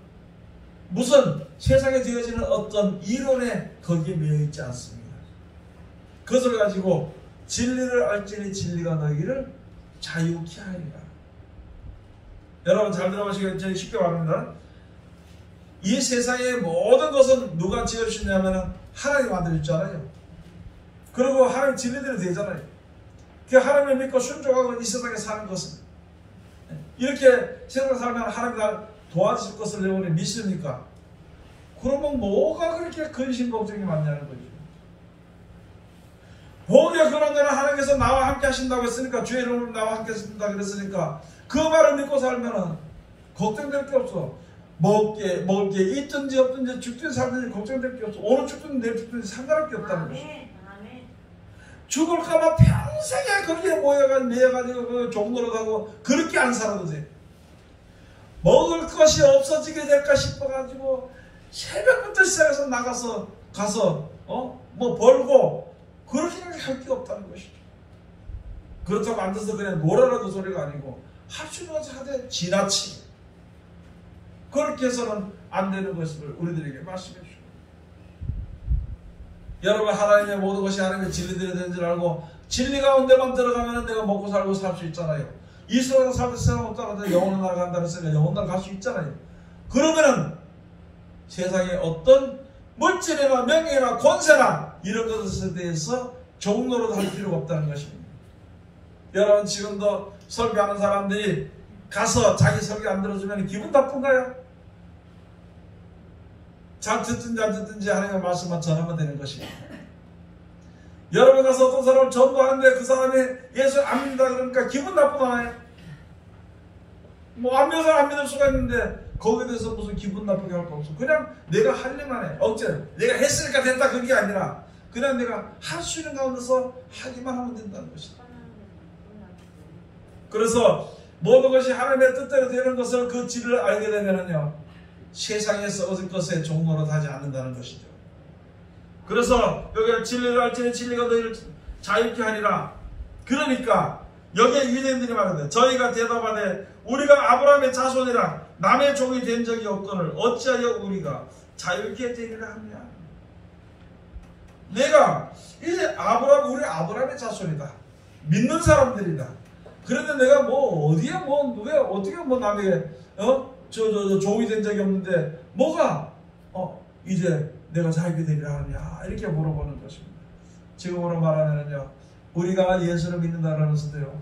S1: 무슨 세상에 되어지는 어떤 이론에 거기에 매여 있지 않습니다. 그것을 가지고 진리를 알지니 진리가 너희를 자유케 하리라. 여러분 잘 들어보시겠죠? 쉽게 말합니다. 이 세상의 모든 것은 누가 지어주셨냐면 하나님 만들었잖아요. 그리고 하나님 진리대로 되잖아요. 그 하나님을 믿고 순종하고 이 세상에 사는 것은 이렇게 세상 살면 하나님 날 도와주실 것을 여러분이 믿습니까? 그러면 뭐가 그렇게 근심 걱정이 많냐는 거죠. 복이 그런 데는 하나님께서 나와 함께 하신다고 했으니까, 주의 이름으로 나와 함께 하신다 그랬으니까 그 말을 믿고 살면은 걱정될 게 없어. 먹을 게 있든지 없든지 죽든지 살든지 걱정될 게 없어. 오늘 죽든지 내일 죽든지 상관할 게 없다는 것이죠. 죽을까봐 평생에 그렇게 매여가지고 그 종노릇하고 그렇게 안 살아도 돼. 먹을 것이 없어지게 될까 싶어가지고 새벽부터 시작해서 가서 뭐 벌고 그렇게 할 게 없다는 것이죠. 그렇다고 앉아서 그냥 놀아라도 소리가 아니고 할 수 있는 것을 하되 지나치게 그렇게 해서는 안 되는 것을 우리들에게 말씀해 주십니다. 여러분 하나님의 모든 것이 하나님의 진리들이 되는 줄 알고 진리 가운데만 들어가면 내가 먹고 살고 살 수 있잖아요. 이 세상에 살때 세상 없다고 영원한 나라 간다고 했으니까 영원한 나라 갈 수 있잖아요. 그러면은 세상에 어떤 물질이나 명예나 권세나 이런 것에 대해서 종로로 할 필요가 없다는 것입니다. 여러분 지금도 설교하는 사람들이 가서 자기 설교 안 들어주면 기분 나쁜가요? 잘 듣든지 안 듣든지 하나님의 말씀만 전하면 되는 것입니다. 여러분 가서 어떤 사람을 전도하는데 그 사람이 예수를 안 믿는다 그러니까 기분 나쁘나요? 뭐 안 믿어서 안 믿을 수가 있는데 거기에 대해서 무슨 기분 나쁘게 할 거 없어. 그냥 내가 할 일만 해. 어째 내가 했으니까 됐다 그게 아니라 그냥 내가 할 수 있는 가운데서 하기만 하면 된다는 것이다. 그래서 모든 것이 하나님의 뜻대로 되는 것을 그 진리를 알게 되면은요 세상에서 얻을 것에 종노릇 하지 않는다는 것이죠. 그래서 여기 진리를 알지니 진리가 너희를 자유케 하리라. 그러니까 여기에 유대인들이 말하는데 저희가 대답하되 우리가 아브라함의 자손이라 남의 종이 된 적이 없거늘 어찌하여 우리가 자유케 되리라 하냐. 내가 이제 우리 아브라함의 자손이다. 믿는 사람들이다. 그런데 내가 어디에 누가 어떻게 남에게 종이 된 적이 없는데 뭐가 이제 내가 자유케 되리라 하느냐 이렇게 물어보는 것입니다. 지금으로 말하면요 우리가 예수를 믿는다 그러면서도요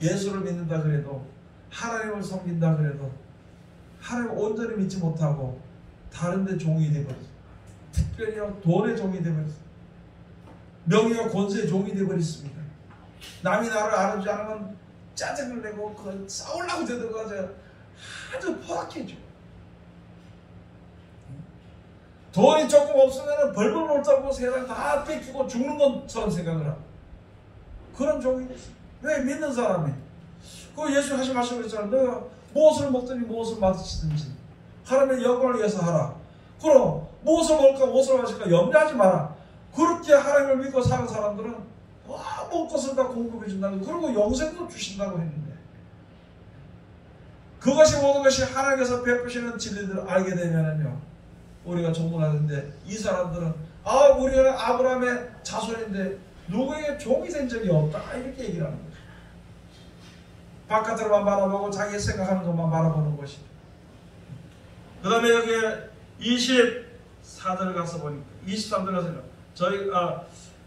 S1: 예수를 믿는다 그래도 하나님을 섬긴다 그래도 하나님을 온전히 믿지 못하고 다른 데 종이 되어버렸어요. 특별히 돈의 종이 되어버렸어요. 명예와 권세의 종이 되어버렸습니다. 남이 나를 알아주지 않으면 짜증을 내고 싸우려고 되더라도 아주 포악해져. 돈이 조금 없으면 벌벌 놀자고 세상 다 뺏기고 죽는 것처럼 생각을 하고 그런 종이 됐어요. 왜? 믿는 사람이. 그 예수 하신 말씀을 했잖아요. 너가 무엇을 먹든지 무엇을 마시든지 하나님의 영광을 위해서 하라. 그럼 무엇을 먹을까 무엇을 마실까 염려하지 마라. 그렇게 하나님을 믿고 사는 사람들은 먹을 것을 다 공급해 준다고 그리고 영생도 주신다고 했는데 그것이 모든 것이 하나님께서 베푸시는 진리들을 알게 되면은요 우리가 종문하는데 이 사람들은 우리는 아브라함의 자손인데 누구에게 종이 된 적이 없다 이렇게 얘기를 하는 거죠. 바깥으로만 바라보고 자기 생각하는 것만 바라보는 것이죠. 그 다음에 여기에 24절 가서 보니까 23절 가서 저희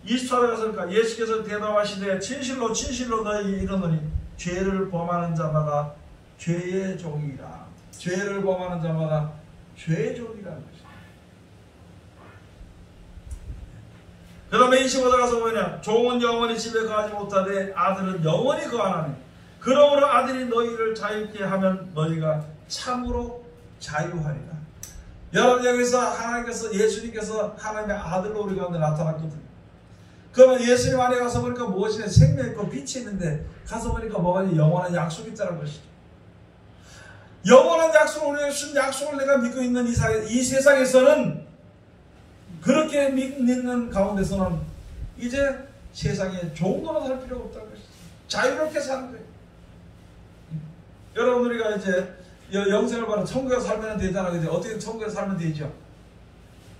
S1: 24절 가서 보니까 예수께서 대답하시되 진실로 너희 이르노니 죄를 범하는 자마다 죄의 종이라. 죄를 범하는 자마다 죄의 종이라는 것이다. 그 다음에 25절 가서 보면 종은 영원히 집에 거하지 못하되 아들은 영원히 거하나니 그러므로 아들이 너희를 자유케 하면 너희가 참으로 자유하리라. 여러분 여기서 하나님께서 예수님께서 하나님의 아들로 우리 가운데 나타났거든요. 그러면 예수님 안에 가서 보니까 무엇이냐 생명 있고 빛이 있는데 가서 보니까 뭐가 영원한 약속이 있다는 것이죠. 영원한 약속을 준 약속을 내가 믿고 있는 이 세상에서는 그렇게 믿는 가운데서는 이제 세상에 종로로 살 필요가 없다는 것이죠. 자유롭게 사는 거예요. 여러분 우리가 이제 영생을 받아 천국에 살면 되잖아요. 어떻게 천국에 살면 되죠?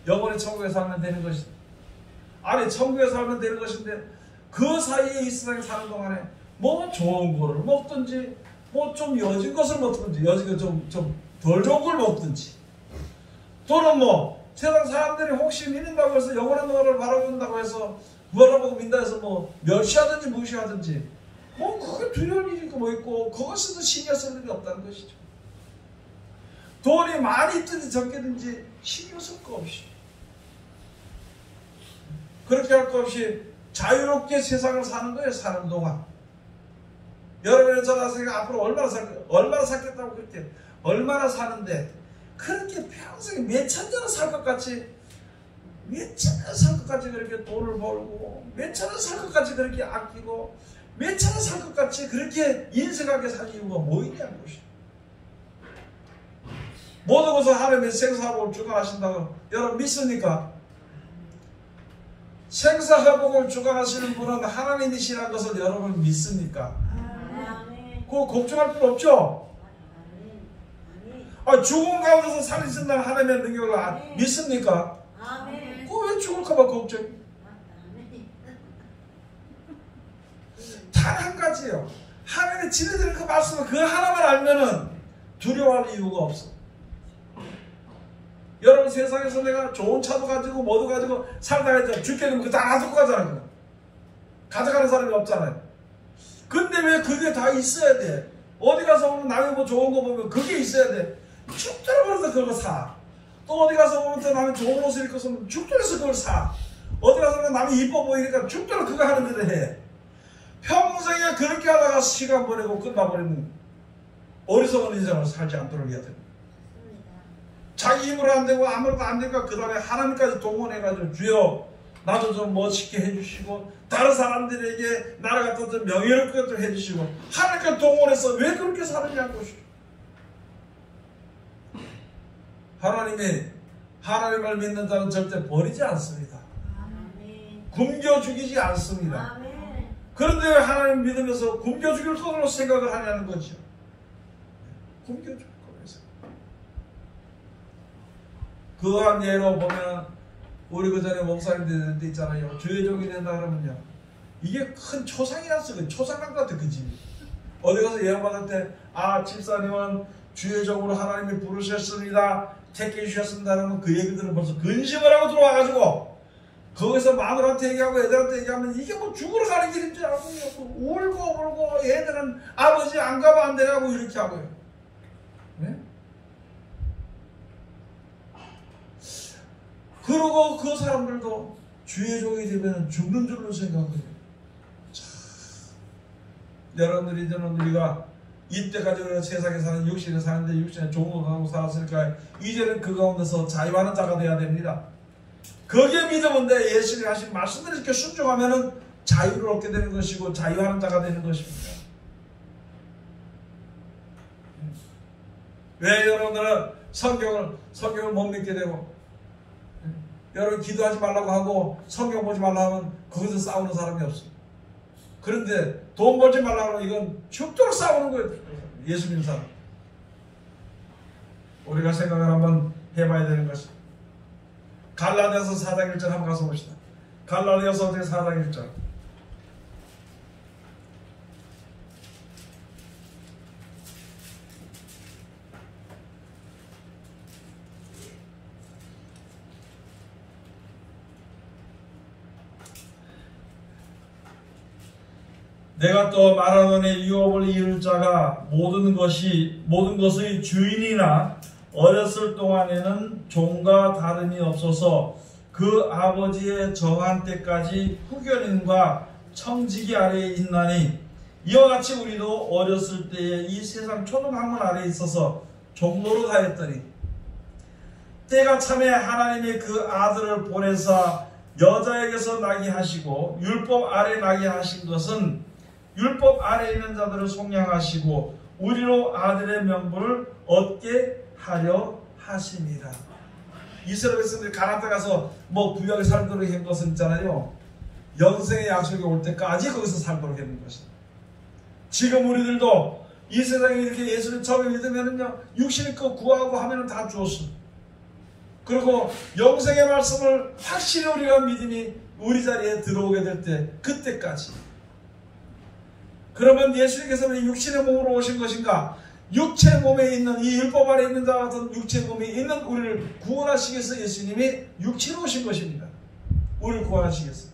S1: 영원히 천국에 살면 되는 것이죠. 아니 천국에 살면 되는 것인데 그 사이에 이 세상에 사는 동안에 뭐 좋은 거를 먹든지 뭐 좀 여진 것을 먹든지 여진 좀 덜 좋은 걸 먹든지 또는 뭐 세상 사람들이 혹시 믿는다고 해서 영원한 너를 바라본다고 해서 뭐라고 믿는다 해서 뭐 멸시하든지 무시하든지 뭐 그게 두려울 일이 뭐 있고 그것에도 신경 쓸 일이 없다는 것이죠. 돈이 많이 있든지 적게든지 신경 쓸 거 없이 그렇게 할 거 없이 자유롭게 세상을 사는 거예요. 사는 동안 여러분의 전화생이 앞으로 얼마나 살겠다고 그렇게 얼마나 사는데 그렇게 평생 몇 천년을 살 것 같이 몇 천년 살 것 같이 그렇게 돈을 벌고 몇 천년 살 것 같이 그렇게 아끼고 몇 천년 살 것 같이 그렇게 인색하게 살 이유가 뭐 있냐는 것이죠. 모든 것을 하나님의 생사화복을 주관하신다고 여러분 믿습니까? 생사화복을 주관하시는 분은 하나님이시라는 것을 여러분 믿습니까? 그거 걱정할 필요 없죠? 죽은 가운데서 살리신다는 하나님의 능력을 믿습니까? 그거 왜 죽을까봐 걱정? 단 한 가지예요. 하나님이 지내드린 그 말씀을 그 하나만 알면은 두려워할 이유가 없어. 여러분 세상에서 내가 좋은 차도 가지고 뭐도 가지고 살다가 이제 죽게 되면 그거 다 가지고 가잖아요. 가져가는 사람이 없잖아요. 근데 왜 그게 다 있어야 돼? 어디 가서 보면 남이 뭐 좋은 거 보면 그게 있어야 돼. 죽더라고서 그걸 사. 또 어디 가서 보면 또 남이 좋은 옷을 입고 있으면 죽더라서 그걸 사. 어디 가서 보면 남이 이뻐 보이니까 죽더라 그거 하는 대로 해. 평생에 그렇게 하다가 시간 보내고 끝나버리는 어리석은 인생을 살지 않도록 해야 됩니다. 자기 힘으로 안 되고 아무것도 안 되니까 그 다음에 하나님까지 동원해가지고 주여 나도 좀 멋있게 해주시고 다른 사람들에게 나를 갖다 좀 명예롭게 좀 해주시고 하나님까지 동원해서 왜 그렇게 사느냐는 것이죠. 하나님을 믿는 자는 절대 버리지 않습니다. 굶겨 죽이지 않습니다. 그런데 왜 하나님 믿으면서 굶겨 죽일 것으로 생각을 하냐는 거죠. 굶겨 죽일 거면서. 그한 예로 보면 우리 그 전에 목사님들 때 있잖아요. 주의 종이 된다 그러면요. 이게 큰 초상이라서 그 초상한 것 같아 그 집이. 어디 가서 예언 받을 때 집사님은 주의 종으로 하나님이 부르셨습니다. 택해 주셨습니다. 그러면 그 얘기들은 벌써 근심을 하고 들어와가지고 거기서 마누라한테 얘기하고 애들한테 얘기하면 이게 뭐 죽으러 가는 길인 줄 알고 울고 애들은 아버지 안 가면 안 되냐고 이렇게 하고요. 네? 그러고 그 사람들도 주의 종이 되면 죽는 줄로 생각해요. 여러분들이 이제는 우리가 이때까지 우리가 세상에 사는 육신에 사는데 육신에 좋은 거 가지고 살았으니까 이제는 그 가운데서 자유하는 자가 되어야 됩니다. 그게 믿음인데 예수님이 하신 말씀들을 이렇게 순종하면은 자유를 얻게 되는 것이고 자유하는 자가 되는 것입니다. 왜 여러분들은 성경을 못 믿게 되고 여러분 기도하지 말라고 하고 성경 보지 말라고 하면 거기서 싸우는 사람이 없어요. 그런데 돈 벌지 말라고 하면 이건 죽도록 싸우는 거예요. 예수 믿는 사람. 우리가 생각을 한번 해봐야 되는 것입니다. 갈라디아서 4장 1절 한번 가서 봅시다. 갈라디아서 4장 1절. 내가 또 말하노니 유업을 이을 자가 모든 것의 주인이나 어렸을 동안에는 종과 다름이 없어서 그 아버지의 정한 때까지 후견인과 청지기 아래에 있나니 이와 같이 우리도 어렸을 때에 이 세상 초등학문 아래에 있어서 종로로 하였더니 때가 참에 하나님이 그 아들을 보내사 여자에게서 나게 하시고 율법 아래 나게 하신 것은 율법 아래에 있는 자들을 속량하시고 우리로 아들의 명분을 얻게 하려 하십니다. 이스라엘 백성들이 가나안 가서 뭐 구약에 살도록 한 것은 있잖아요. 영생의 약속이 올 때까지 거기서 살도록 했는 것입니다. 지금 우리들도 이 세상에 이렇게 예수를 처음에 믿으면은요, 육신이 거 구하고 하면은 다 주었습니다. 그리고 영생의 말씀을 확실히 우리가 믿음이 우리 자리에 들어오게 될 때 그때까지. 그러면 예수님께서는 육신의 몸으로 오신 것인가? 육체 몸에 있는 이 율법 아래 있는 자와 같은 육체 몸에 있는 우리를 구원하시기 위해서 예수님이 육체로 오신 것입니다. 우리를 구원하시기 위해서.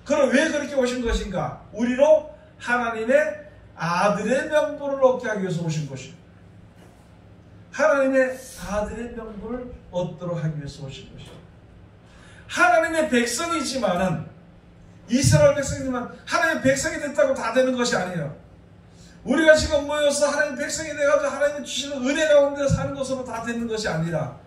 S1: 그럼 왜 그렇게 오신 것인가? 우리로 하나님의 아들의 명분을 얻게 하기 위해서 오신 것이요. 하나님의 아들의 명분을 얻도록 하기 위해서 오신 것이요. 하나님의 백성이지만은, 이스라엘 백성이지만 하나님의 백성이 됐다고 다 되는 것이 아니에요. 우리가 지금 모여서 하나님의 백성이 돼가지고 하나님이 주시는 은혜 가운데 사는 것으로 다 되는 것이 아니라,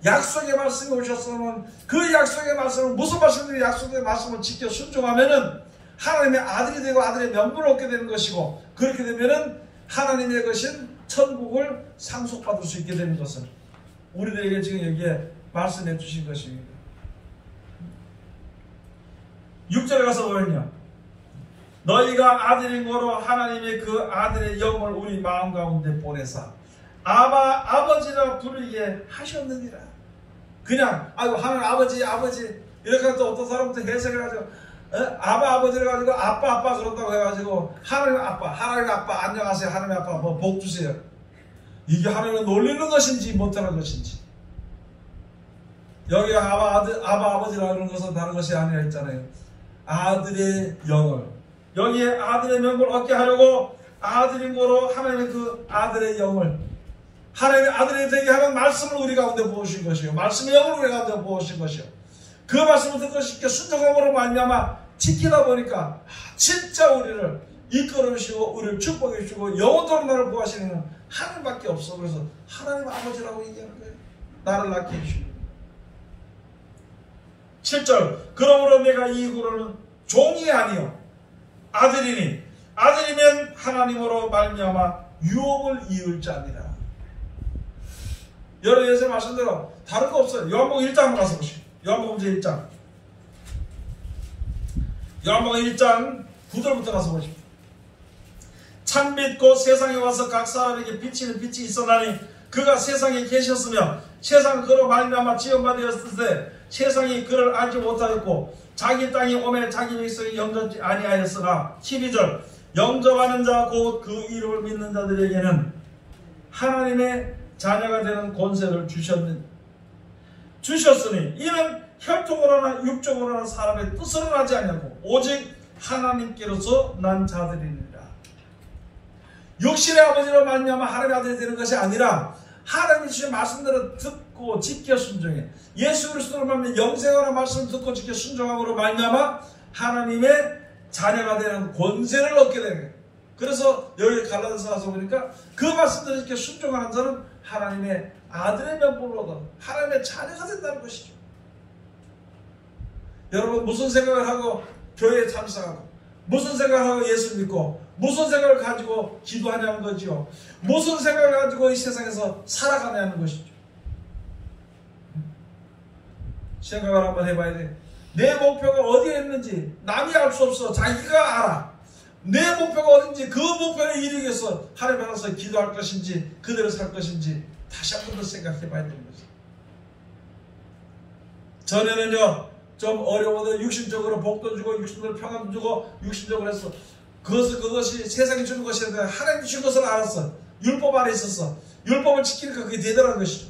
S1: 약속의 말씀이 오셨으면 그 약속의 말씀을, 무슨 말씀인지 약속의 말씀을 지켜 순종하면은 하나님의 아들이 되고 아들의 명분을 얻게 되는 것이고, 그렇게 되면은 하나님의 것인 천국을 상속받을 수 있게 되는 것을 우리들에게 지금 여기에 말씀해 주신 것입니다. 6절에 가서 보면요, 너희가 아들인 거로 하나님의 그 아들의 영을 우리 마음 가운데 보내사 아버지라 부르게 하셨느니라. 그냥 하나님 아버지 이렇게 해서 어떤 사람부터 해석을 해가지고 아버지를 가지고 아빠 그런다고 해가지고 하나님 아빠 안녕하세요, 하나님 아빠 뭐 복 주세요. 이게 하나님을 놀리는 것인지 못하는 것인지. 여기 아버지라 그러는 것은 다른 것이 아니라 했잖아요. 아들의 영을, 여기에 아들의 명분을 얻게 하려고 아들인 거로 하나님의 그 아들의 영을, 하나님의 아들이 되게 하는 말씀을 우리 가운데 부으신 것이요, 말씀의 영을 우리 가운데 부으신 것이요. 그 말씀을 듣고 쉽게 순종함으로 말미암아 지키다 보니까 진짜 우리를 이끌어주시고 우리를 축복해 주시고 영원토록 나를 구하시는 하나님밖에 없어. 그래서 하나님 아버지라고 얘기하는 거예요. 나를 낳게 해주시고. 7절, 그러므로 내가 이후로는 종이 아니요 아들이니, 아들이면 하나님으로 말미암아 유업을 이을 자니라. 여러 예수 말씀대로 다른 거 없어요. 요한복음 1장 한번 가서 보시죠. 요한복음 1장 1장 9절부터 가서 보십시오. 찬빛 곧 세상에 와서 각 사람에게 비치는 빛이 있었나니 그가 세상에 계셨으며 세상은 그로 말미암아 지음받았을 때 세상이 그를 알지 못하였고 자기 땅이 오매 자기 백성이 영접지 아니하였으나 12절, 영접하는 자 곧 그 이름을 믿는 자들에게는 하나님의 자녀가 되는 권세를 주셨으니 이는 혈통으로나 육적으로나 사람의 뜻으로 하지 아니하고 오직 하나님께로서 난 자들이니라. 육신의 아버지로 말미암아 하나님의 아들이 되는 것이 아니라 하나님이 주신 말씀대로 듣고 지켜 순종해 예수 그리스도로 말미암아 영생하는 말씀을 듣고 지켜 순종함으로 말미암아 하나님의 자녀가 되는 권세를 얻게 되는 거예요. 그래서 여기 갈라디아서 가서 보니까 그 말씀대로 이렇게 순종하는 자는 하나님의 아들의 명분을 얻어 하나님의 자녀가 된다는 것이죠. 여러분 무슨 생각을 하고 교회에 참석하고 무슨 생각을 하고 예수 믿고 무슨 생각을 가지고 기도하냐는 거지요. 무슨 생각을 가지고 이 세상에서 살아가냐는 것이죠. 생각을 한번 해봐야 돼. 내 목표가 어디에 있는지 남이 알 수 없어. 자기가 알아. 내 목표가 어딘지 그 목표를 이루기 위해서 하나님 앞에서 기도할 것인지 그대로 살 것인지 다시 한 번 더 생각해 봐야 되는 거죠. 전에는요 좀 어려워도 육신적으로 복도 주고 육신적으로 평안도 주고 육신적으로 해서 그것이 세상이 주는 것이 아니라 하나님 주신 것을 알았어. 율법 안에 있었어. 율법을 지키니까 그게 대단한 것이죠.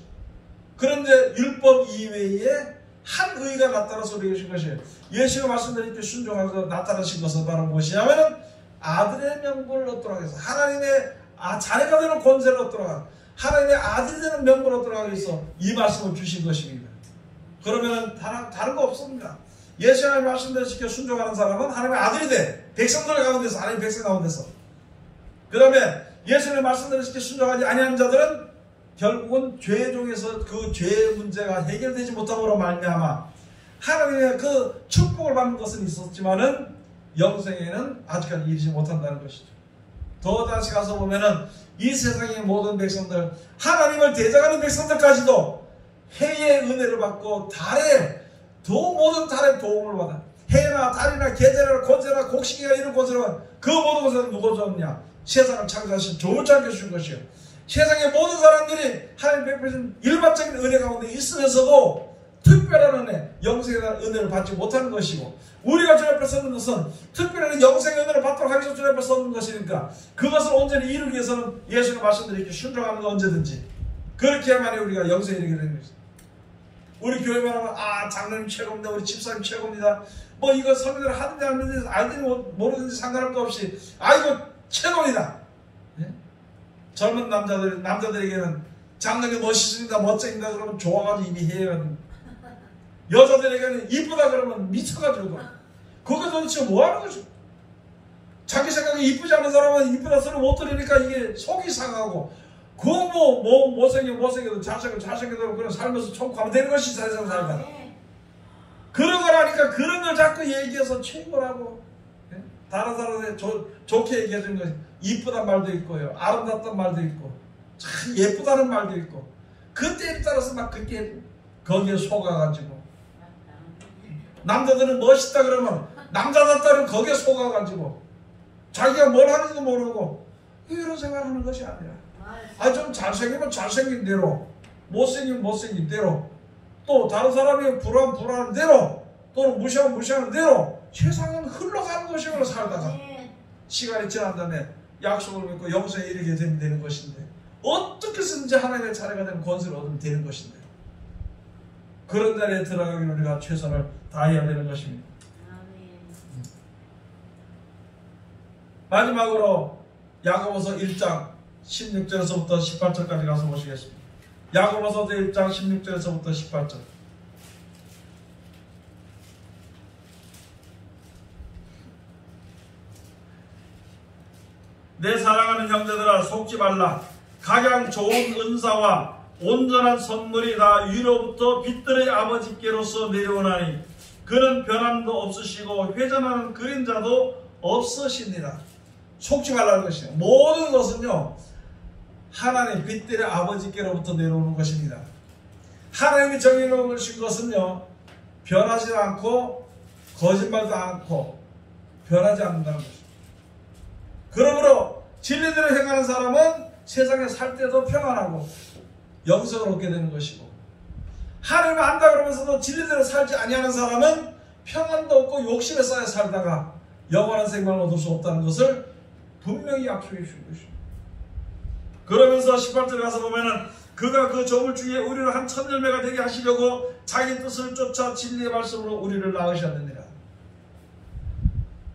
S1: 그런데 율법 이외에 한 의가 나타나서 우리에게 주신 것이에요. 예수가 말씀드린 게 순종하고 나타나신 것은 바로 무엇이냐면 아들의 명분을 얻도록 해서 하나님의 자녀가 되는 권세를 얻도록 하고 하나님의 아들이 되는 명분을 얻도록 하기 위해서 이 말씀을 주신 것입니다. 그러면 다른 거 없습니다. 예수의 말씀대로 지켜 순종하는 사람은 하나님의 아들이 돼. 백성들 가운데서, 하나님 백성 가운데서. 그 다음에 예수의 말씀대로 지켜 순종하지 아니하는 자들은 결국은 죄 중에서 그 죄의 문제가 해결되지 못함으로 말미암아 하나님의 그 축복을 받는 것은 있었지만은 영생에는 아직까지 이르지 못한다는 것이죠. 더 다시 가서 보면은 이 세상의 모든 백성들, 하나님을 대적하는 백성들까지도 해의 은혜를 받고 모든 달의 도움을 받아. 해나 달이나 계절이나 권세나 곡식이나 이런 권세나 그 모든 것은 누가 줬냐? 세상을 창조하신 좋은 자가 주신 것이요. 세상의 모든 사람들이 하나님 베푸신 일반적인 은혜 가운데 있으면서도 특별한 은혜, 영생에 대한 은혜를 받지 못하는 것이고, 우리가 주 앞에 서는 것은 특별한 영생의 은혜를 받도록 하기 위해서 주 앞에 서는 것이니까, 그것을 온전히 이루기 위해서는 예수님 말씀대로 이렇게 순종하는 거 언제든지 그렇게 해야만이 우리가 영생에 이르게 되는 것입니다. 우리 교회만 하면 장로님 최고입니다, 우리 집사님 최고입니다, 뭐 이거 성인들 하든지 안 하든지 알든지 모르든지 상관할 거 없이 이거 최고입니다. 예? 젊은 남자들에게는 장로님 멋있습니다, 멋쟁입니다 그러면 좋아가지고 이미 해요. 여자들에게는 이쁘다 그러면 미쳐가지고, 그게 도대체 뭐하는 거죠? 자기 생각에 이쁘지 않은 사람은 이쁘다 소리 못 들으니까 이게 속이 상하고, 못생겨도 잘생겨도 그런 살면서 총구하면 되는 것이 세상 살다. 그런 거라니까 그런 걸 자꾸 얘기해서 최고라고. 예? 다른 사람한테 좋게 얘기해주는 것이 이쁘단 말도 있고요, 아름답단 말도 있고, 참 예쁘다는 말도 있고, 그때에 따라서 막 그렇게 거기에 속아가지고, 남자들은 멋있다 그러면 남자답다는 거기에 속아가지고 자기가 뭘 하는지도 모르고 이런 생각하는 것이 아니라, 좀 잘생기면 잘생긴 대로, 못생기면 못생긴 대로, 또 다른 사람이 불안한 대로, 또는 무시하는 대로 세상은 흘러가는 것이므로 살다가 시간이 지난 다음에 약속을 믿고 영생에 이르게 되는 것인데, 어떻게 해서든지 하나님의 자녀가 되는 권세를 얻으면 되는 것인데, 그런 자리에 들어가기 우리가 최선을 다해야 되는 것입니다. 마지막으로 야고보서 1장 16절에서부터 18절까지 가서 보시겠습니다. 야고보서 1장 16절에서부터 18절. 내 사랑하는 형제들아, 속지 말라. 가장 좋은 은사와 온전한 선물이 다 위로부터 빛들의 아버지께로서 내려오나니 그는 변함도 없으시고 회전하는 그림자도 없으십니다. 속지 말라는 것이에요. 모든 것은요, 하나님 빛들의 아버지께로부터 내려오는 것입니다. 하나님이 정해놓으신 것은요, 변하지 않고 거짓말도 않고 변하지 않는다는 것입니다. 그러므로 진리대로 행하는 사람은 세상에 살 때도 평안하고 영생을 얻게 되는 것이고, 하나님을 안다 그러면서도 진리대로 살지 아니하는 사람은 평안도 없고 욕심에 쌓여 살다가 영원한 생명을 얻을 수 없다는 것을 분명히 약속해 주신 것입니다. 그러면서 18절에 가서 보면은 그가 그 조물 중에 우리를 한 천열매가 되게 하시려고 자기 뜻을 쫓아 진리의 말씀으로 우리를 낳으셨느니라.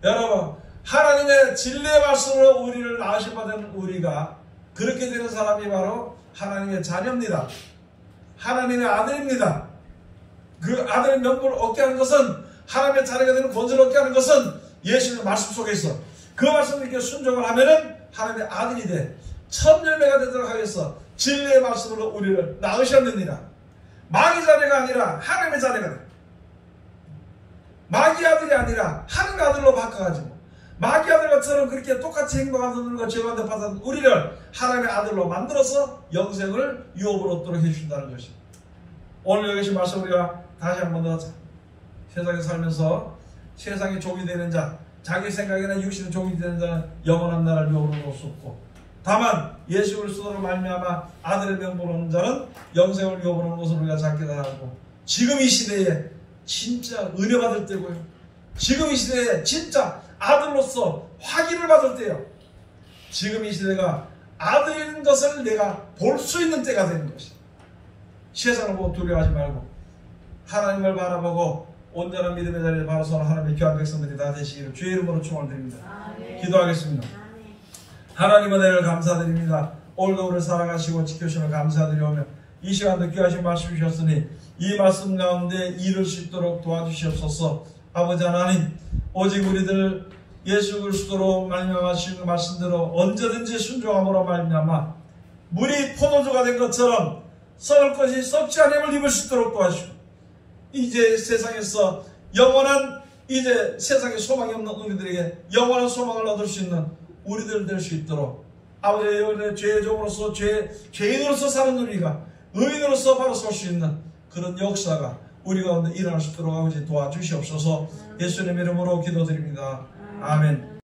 S1: 여러분, 하나님의 진리의 말씀으로 우리를 낳으신 바 된 우리가 그렇게 되는 사람이 바로 하나님의 자녀입니다. 하나님의 아들입니다. 그 아들의 명분을 얻게 하는 것은, 하나님의 자녀가 되는 권세를 얻게 하는 것은 예수님의 말씀 속에 있어. 그 말씀을 이렇게 순종을 하면은 하나님의 아들이 돼 천열매가 되도록 하여서 진리의 말씀으로 우리를 낳으셨느니라. 마귀 자녀가 아니라 하나님의 자녀가 돼. 마귀 아들이 아니라 하나님의 아들로 바꿔가지고, 마귀 아들처럼 그렇게 똑같이 행동하는 것, 죄가 받은 우리를 하나님의 아들로 만들어서 영생을 유업으로 얻도록 해주신다는 것입니다. 오늘 여기 계신 말씀 우리가 다시 한 번 더 세상에 살면서 세상의 종이 되는 자, 자기 생각이나 육신의 종이 되는 자는 영원한 나라를 유업으로 얻을 수 없고, 다만 예수 그리스도로 말미암아 아들의 명분을 얻는 자는 영생을 유업으로 얻는 것을 우리가 잡게 하고, 지금 이 시대에 진짜 은혜 받을 때고요, 지금 이 시대에 진짜 아들로서 확인을 받을 때요, 지금 이 시대가 아들인 것을 내가 볼 수 있는 때가 되는 것이다. 세상을 보고 두려워하지 말고 하나님을 바라보고 온전한 믿음의 자리에 바로 서는 하나님의 귀한 백성들이 다 되시기를 주의 이름으로 축원드립니다. 기도하겠습니다. 하나님의 은혜를 감사드립니다. 오늘도 우리를 사랑하시고 지켜주시는 감사드리오며, 이 시간도 귀하신 말씀 주셨으니 이 말씀 가운데 이룰 수 있도록 도와주시옵소서. 아버지 하나님, 오직 우리들 예수 그리스도로 말미암으신 말씀대로 언제든지 순종함으로 말미암아 물이 포도주가 된 것처럼 썩을 것이 썩지 않음을 입을 수 있도록 도와주시고, 이제 세상에서 영원한, 이제 세상에 소망이 없는 우리들에게 영원한 소망을 얻을 수 있는 우리들 될 수 있도록, 아버지의 죄의 종으로서 죄인으로서 사는 우리가 의인으로서 바로 설 수 있는 그런 역사가 우리 가운데 일어날 수 있도록 아버지 도와주시옵소서. 예수님의 이름으로 기도드립니다. 아멘.